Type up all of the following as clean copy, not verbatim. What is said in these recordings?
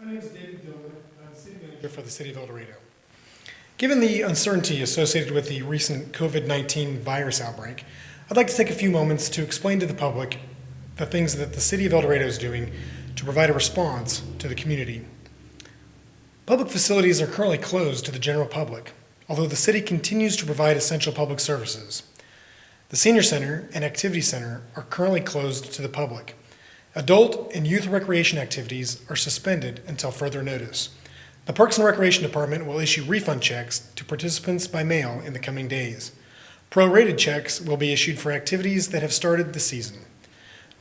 My name is David Dillman. I'm the city manager for the city of El Dorado. Given the uncertainty associated with the recent COVID-19 virus outbreak, I'd like to take a few moments to explain to the public the things that the city of El Dorado is doing to provide a response to the community. Public facilities are currently closed to the general public, although the city continues to provide essential public services. The Senior Center and Activity Center are currently closed to the public. Adult and youth recreation activities are suspended until further notice. The Parks and Recreation Department will issue refund checks to participants by mail in the coming days. Prorated checks will be issued for activities that have started this season.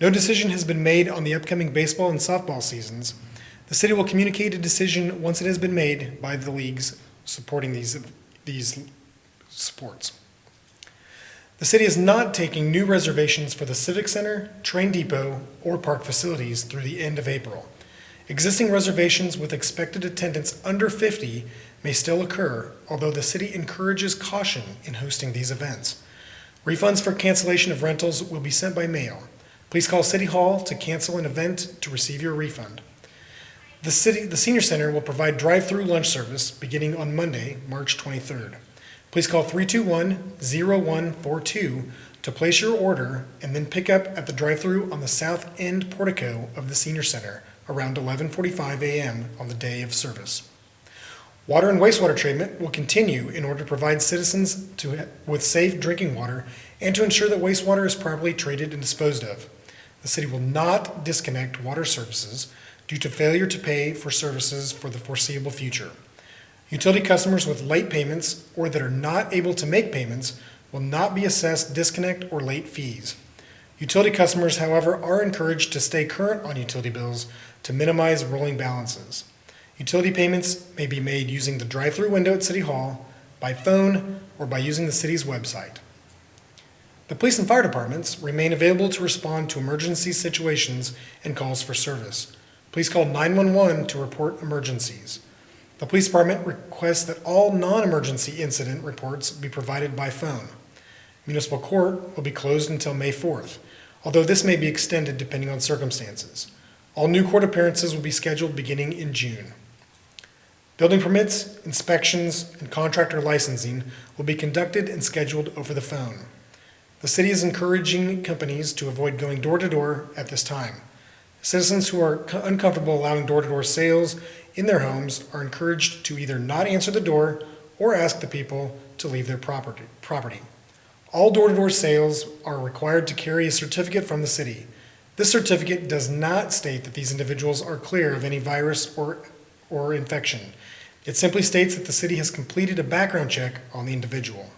No decision has been made on the upcoming baseball and softball seasons. The city will communicate a decision once it has been made by the leagues supporting these sports. The city is not taking new reservations for the Civic Center, Train Depot, or park facilities through the end of April. Existing reservations with expected attendance under 50 may still occur, although the city encourages caution in hosting these events. Refunds for cancellation of rentals will be sent by mail. Please call City Hall to cancel an event to receive your refund. The Senior Center will provide drive-through lunch service beginning on Monday, March 23rd. Please call 321-0142 to place your order and then pick up at the drive-thru on the south end portico of the Senior Center around 11:45 a.m. on the day of service. Water and wastewater treatment will continue in order to provide citizens with safe drinking water and to ensure that wastewater is properly treated and disposed of. The city will not disconnect water services due to failure to pay for services for the foreseeable future. Utility customers with late payments or that are not able to make payments will not be assessed disconnect or late fees. Utility customers, however, are encouraged to stay current on utility bills to minimize rolling balances. Utility payments may be made using the drive-through window at City Hall, by phone, or by using the city's website. The police and fire departments remain available to respond to emergency situations and calls for service. Please call 911 to report emergencies. The police department requests that all non-emergency incident reports be provided by phone. Municipal court will be closed until May 4th, although this may be extended depending on circumstances. All new court appearances will be scheduled beginning in June. Building permits, inspections, and contractor licensing will be conducted and scheduled over the phone. The city is encouraging companies to avoid going door-to-door at this time. Citizens who are uncomfortable allowing door-to-door sales in their homes are encouraged to either not answer the door or ask the people to leave their property. All door-to-door sales are required to carry a certificate from the city. This certificate does not state that these individuals are clear of any virus or infection. It simply states that the city has completed a background check on the individual.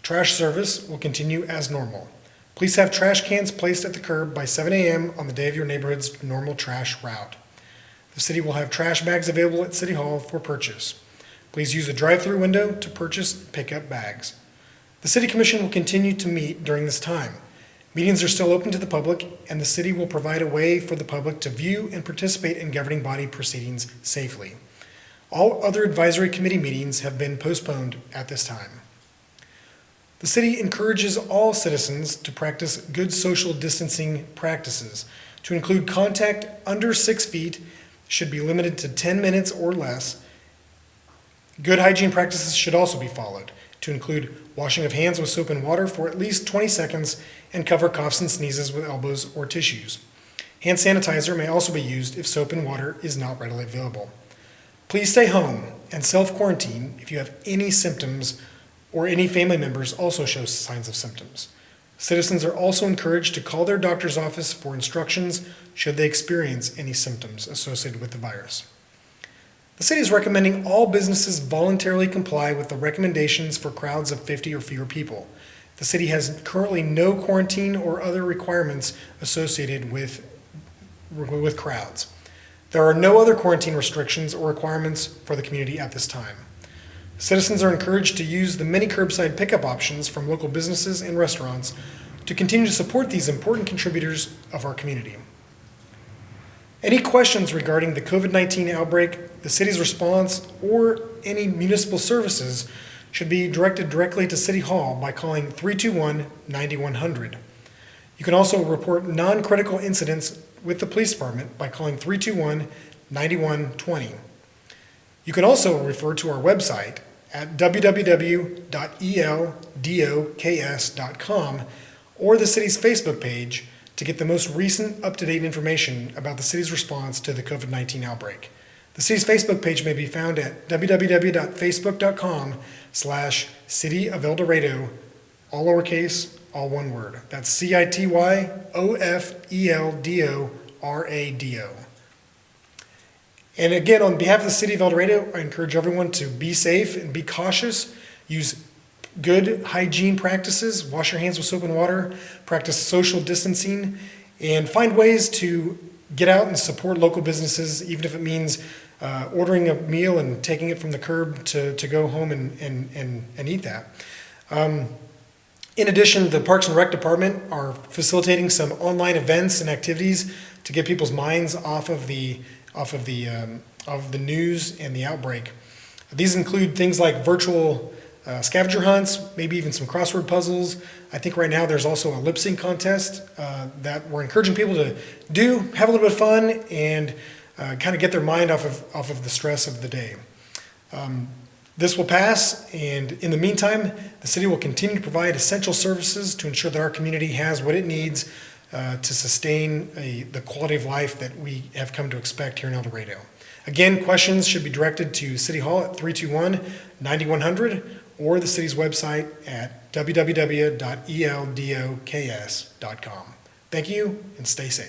Trash service will continue as normal. Please have trash cans placed at the curb by 7 a.m. on the day of your neighborhood's normal trash route. The city will have trash bags available at City Hall for purchase. Please use the drive-through window to purchase and pick up bags. The City Commission will continue to meet during this time. Meetings are still open to the public, and the city will provide a way for the public to view and participate in governing body proceedings safely. All other advisory committee meetings have been postponed at this time. The city encourages all citizens to practice good social distancing practices. To include contact under 6 feet should be limited to 10 minutes or less. Good hygiene practices should also be followed, to include washing of hands with soap and water for at least 20 seconds and cover coughs and sneezes with elbows or tissues. Hand sanitizer may also be used if soap and water is not readily available. Please stay home and self-quarantine if you have any symptoms or any family members also show signs of symptoms. Citizens are also encouraged to call their doctor's office for instructions should they experience any symptoms associated with the virus. The city is recommending all businesses voluntarily comply with the recommendations for crowds of 50 or fewer people. The city has currently no quarantine or other requirements associated with crowds. There are no other quarantine restrictions or requirements for the community at this time. Citizens are encouraged to use the many curbside pickup options from local businesses and restaurants to continue to support these important contributors of our community. Any questions regarding the COVID-19 outbreak, the city's response, or any municipal services should be directed directly to City Hall by calling 321-9100. You can also report non-critical incidents with the police department by calling 9120. You can also refer to our website at www.eldoks.com or the city's Facebook page to get the most recent up-to-date information about the city's response to the COVID-19 outbreak. The city's Facebook page may be found at www.facebook.com/City of El Dorado, all lowercase, all one word. That's CITYOFELDORADO. And again, on behalf of the City of El Dorado, I encourage everyone to be safe and be cautious. Use good hygiene practices, wash your hands with soap and water, practice social distancing, and find ways to get out and support local businesses, even if it means ordering a meal and taking it from the curb to go home and eat that. In addition, the Parks and Rec Department are facilitating some online events and activities to get people's minds off of the news and the outbreak. These include things like virtual scavenger hunts, maybe even some crossword puzzles. I think right now there's also a lip sync contest that we're encouraging people to do, have a little bit of fun, and kind of get their mind off of the stress of the day. This will pass, and in the meantime, the city will continue to provide essential services to ensure that our community has what it needs to sustain the quality of life that we have come to expect here in El Dorado. Again, questions should be directed to City Hall at 321-9100 or the city's website at www.eldoks.com. Thank you, and stay safe.